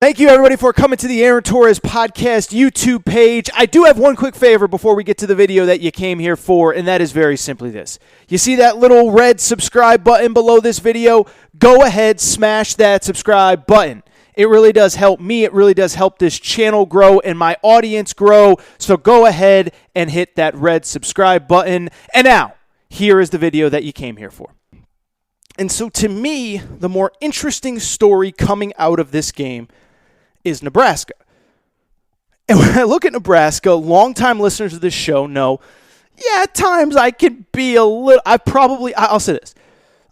Thank you, everybody, for coming to the Aaron Torres Podcast YouTube page. I do have one quick favor before we get to the video that you came here for, and that is very simply this. You see that little red subscribe button below this video? Go ahead, smash that subscribe button. It really does help me. It really does help this channel grow and my audience grow. So go ahead and hit that red subscribe button. And now, here is the video that you came here for. And so to me, the more interesting story coming out of this game is Nebraska. And when I look at Nebraska, longtime listeners of this show know, yeah, at times I can be a little, I'll say this.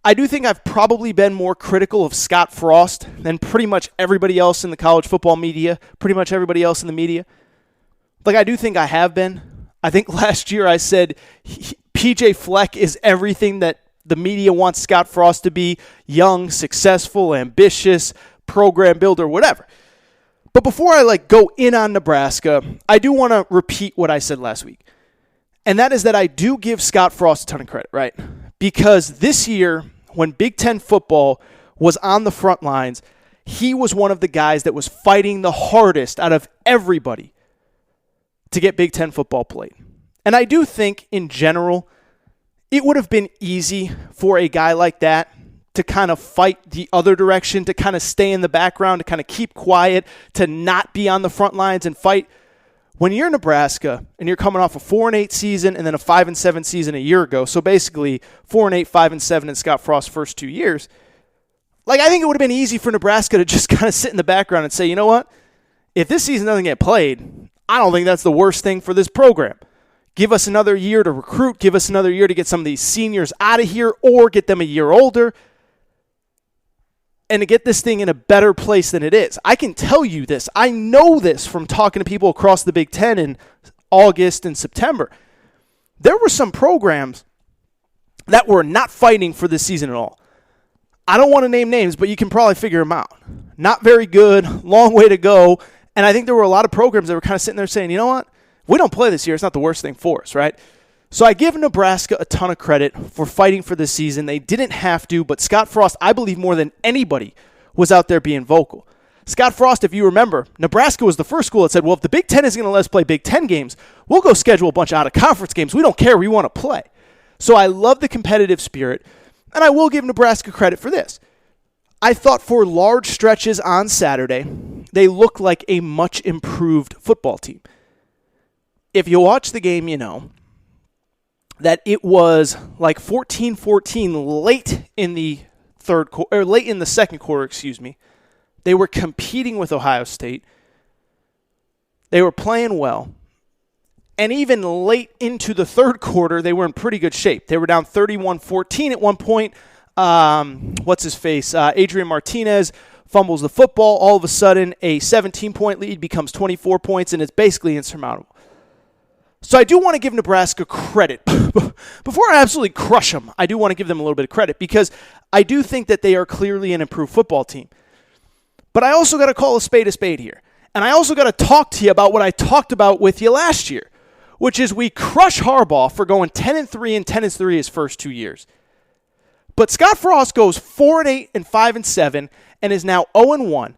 I do think I've probably been more critical of Scott Frost than pretty much everybody else in the college football media, pretty much everybody else in the media. Like, I do think I have been. I think last year I said PJ Fleck is everything that the media wants Scott Frost to be: young, successful, ambitious, program builder, whatever. But before I go in on Nebraska, I do want to repeat what I said last week. And that is that I do give Scott Frost a ton of credit, right? Because this year, when Big Ten football was on the front lines, he was one of the guys that was fighting the hardest out of everybody to get Big Ten football played. And I do think, in general, it would have been easy for a guy like that to kind of fight the other direction, to kind of stay in the background, to kind of keep quiet, to not be on the front lines and fight. When you're in Nebraska and you're coming off a 4-8 season and then a 5-7 season a year ago, so basically 4-8, 5-7 in Scott Frost's first 2 years, I think it would have been easy for Nebraska to just kind of sit in the background and say, you know what? If this season doesn't get played, I don't think that's the worst thing for this program. Give us another year to recruit. Give us another year to get some of these seniors out of here or get them a year older and to get this thing in a better place than it is. I can tell you this. I know this from talking to people across the Big Ten in August and September. There were some programs that were not fighting for this season at all. I don't want to name names, but you can probably figure them out. Not very good, long way to go. And I think there were a lot of programs that were kind of sitting there saying, you know what? If we don't play this year, it's not the worst thing for us, right? So I give Nebraska a ton of credit for fighting for this season. They didn't have to, but Scott Frost, I believe more than anybody, was out there being vocal. Scott Frost, if you remember, Nebraska was the first school that said, well, if the Big Ten isn't going to let us play Big Ten games, we'll go schedule a bunch of out-of-conference games. We don't care. We want to play. So I love the competitive spirit, and I will give Nebraska credit for this. I thought for large stretches on Saturday, they looked like a much improved football team. If you watch the game, you know that it was 14-14 late in the second quarter, They were competing with Ohio State. They were playing well. And even late into the third quarter, they were in pretty good shape. They were down 31-14 at one point. Adrian Martinez fumbles the football. All of a sudden, a 17-point lead becomes 24 points, and it's basically insurmountable. So I do want to give Nebraska credit. Before I absolutely crush them, I do want to give them a little bit of credit because I do think that they are clearly an improved football team. But I also got to call a spade here. And I also got to talk to you about what I talked about with you last year, which is we crush Harbaugh for going 10-3 and 10-3 his first 2 years. But Scott Frost goes 4-8 and 5-7 and is now 0-1.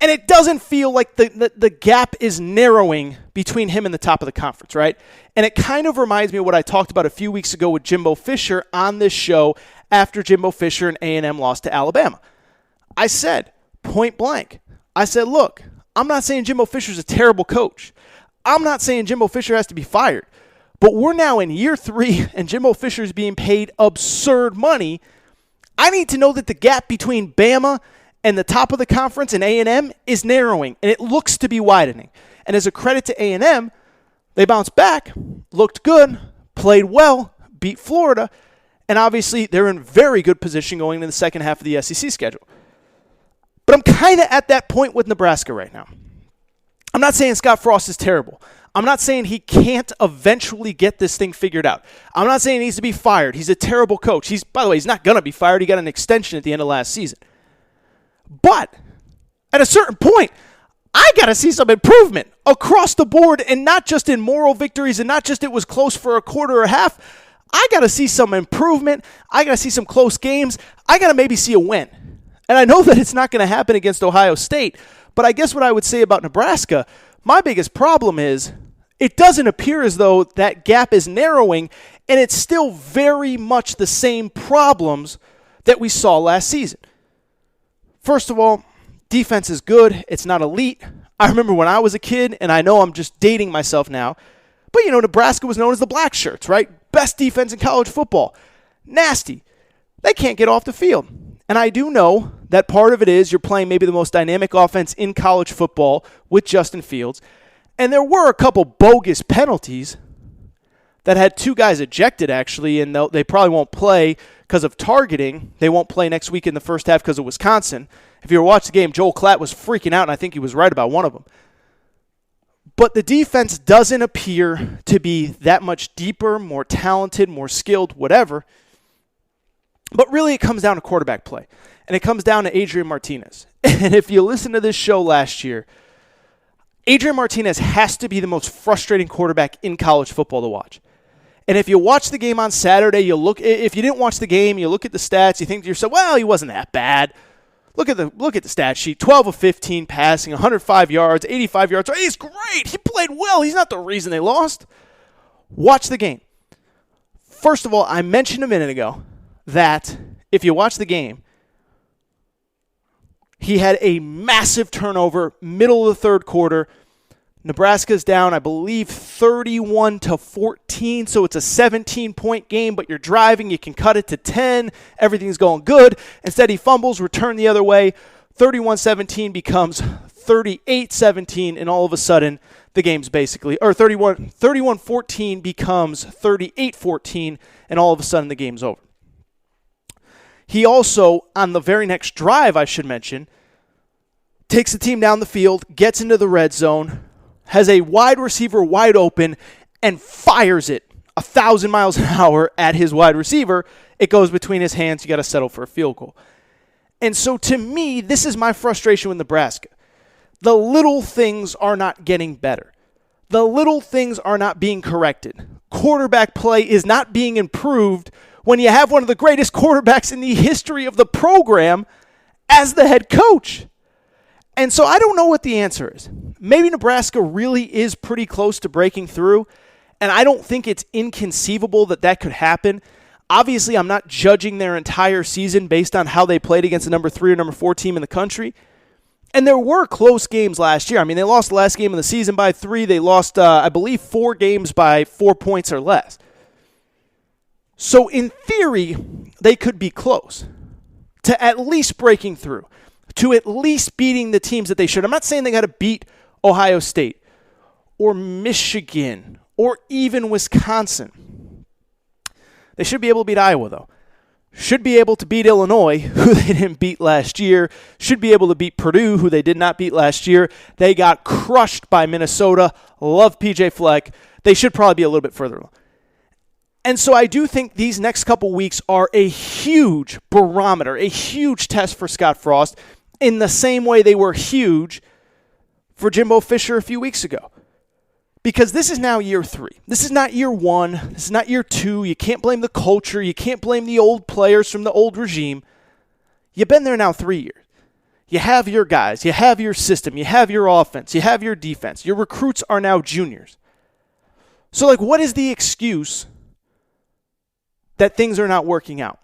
And it doesn't feel like the gap is narrowing between him and the top of the conference, right? And it kind of reminds me of what I talked about a few weeks ago with Jimbo Fisher on this show after Jimbo Fisher and A&M lost to Alabama. I said, point blank, look, I'm not saying Jimbo Fisher's a terrible coach. I'm not saying Jimbo Fisher has to be fired. But we're now in year 3 and Jimbo Fisher's being paid absurd money. I need to know that the gap between Bama and the top of the conference and A&M is narrowing, and it looks to be widening. And as a credit to A&M, they bounced back, looked good, played well, beat Florida, and obviously they're in very good position going into the second half of the SEC schedule. But I'm kind of at that point with Nebraska right now. I'm not saying Scott Frost is terrible. I'm not saying he can't eventually get this thing figured out. I'm not saying he needs to be fired. He's a terrible coach. By the way, he's not going to be fired. He got an extension at the end of last season. But at a certain point, I got to see some improvement across the board, and not just in moral victories and not just it was close for a quarter or a half. I got to see some improvement. I got to see some close games. I got to maybe see a win. And I know that it's not going to happen against Ohio State, But I guess what I would say about Nebraska, my biggest problem is it doesn't appear as though that gap is narrowing, and it's still very much the same problems that we saw last season. First of all, defense is good. It's not elite. I remember when I was a kid, and I know I'm just dating myself now, but, Nebraska was known as the Black Shirts, right? Best defense in college football. Nasty. They can't get off the field. And I do know that part of it is you're playing maybe the most dynamic offense in college football with Justin Fields. And there were a couple bogus penalties that had 2 guys ejected, actually, and they probably won't play because of targeting. They won't play next week in the first half because of Wisconsin. If you were watching the game, Joel Klatt was freaking out, and I think he was right about one of them. But the defense doesn't appear to be that much deeper, more talented, more skilled, whatever. But really it comes down to quarterback play. And it comes down to Adrian Martinez. And if you listen to this show last year, Adrian Martinez has to be the most frustrating quarterback in college football to watch. And if you watch the game on Saturday, if you didn't watch the game, you look at the stats, you think to yourself, well, he wasn't that bad. Look at the stat sheet. 12 of 15 passing, 105 yards, 85 yards. He's great. He played well. He's not the reason they lost. Watch the game. First of all, I mentioned a minute ago that if you watch the game, he had a massive turnover middle of the third quarter. Nebraska's down, I believe, 31-14, so it's a 17-point game, but you're driving, you can cut it to 10, everything's going good. Instead, he fumbles, return the other way, 31-17 becomes 38-17, and all of a sudden, the game's basically, or 31-14 becomes 38-14, and all of a sudden, the game's over. He also, on the very next drive, I should mention, takes the team down the field, gets into the red zone, has a wide receiver wide open, and fires it 1,000 miles an hour at his wide receiver. It goes between his hands. You got to settle for a field goal. And so to me, this is my frustration with Nebraska. The little things are not getting better. The little things are not being corrected. Quarterback play is not being improved when you have one of the greatest quarterbacks in the history of the program as the head coach. And so I don't know what the answer is. Maybe Nebraska really is pretty close to breaking through, and I don't think it's inconceivable that that could happen. Obviously, I'm not judging their entire season based on how they played against the number 3 or number 4 team in the country. And there were close games last year. I mean, they lost the last game of the season by 3. They lost, I believe, 4 games by 4 points or less. So in theory, they could be close to at least breaking through, to at least beating the teams that they should. I'm not saying they got to beat Ohio State or Michigan or even Wisconsin. They should be able to beat Iowa, though. Should be able to beat Illinois, who they didn't beat last year. Should be able to beat Purdue, who they did not beat last year. They got crushed by Minnesota. Love PJ Fleck. They should probably be a little bit further along. And so I do think these next couple weeks are a huge barometer, a huge test for Scott Frost, in the same way they were huge for Jimbo Fisher a few weeks ago. Because this is now year 3. This is not year 1. This is not year 2. You can't blame the culture. You can't blame the old players from the old regime. You've been there now 3 years. You have your guys. You have your system. You have your offense. You have your defense. Your recruits are now juniors. So, what is the excuse that things are not working out?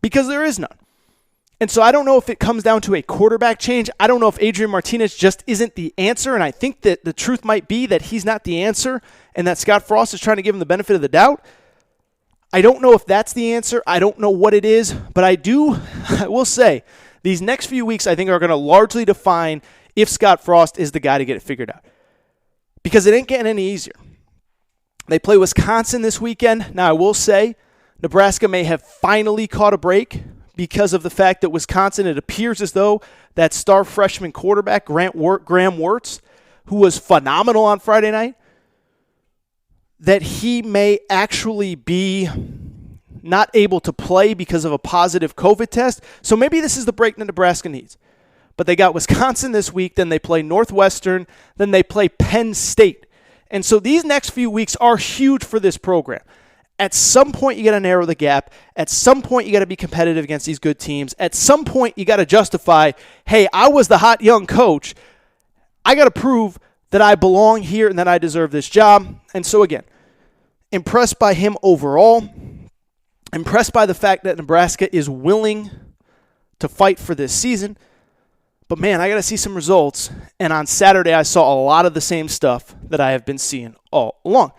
Because there is none. And so I don't know if it comes down to a quarterback change. I don't know if Adrian Martinez just isn't the answer, and I think that the truth might be that he's not the answer and that Scott Frost is trying to give him the benefit of the doubt. I don't know if that's the answer. I don't know what it is, but I will say, these next few weeks I think are going to largely define if Scott Frost is the guy to get it figured out. Because it ain't getting any easier. They play Wisconsin this weekend. Now, I will say, Nebraska may have finally caught a break because of the fact that Wisconsin, it appears as though that star freshman quarterback, Graham Wirtz, who was phenomenal on Friday night, that he may actually be not able to play because of a positive COVID test. So maybe this is the break that Nebraska needs. But they got Wisconsin this week, then they play Northwestern, then they play Penn State. And so these next few weeks are huge for this program. At some point, you got to narrow the gap. At some point, you got to be competitive against these good teams. At some point, you got to justify, hey, I was the hot young coach. I got to prove that I belong here and that I deserve this job. And so, again, impressed by him overall. Impressed by the fact that Nebraska is willing to fight for this season. But, man, I got to see some results. And on Saturday, I saw a lot of the same stuff that I have been seeing all along.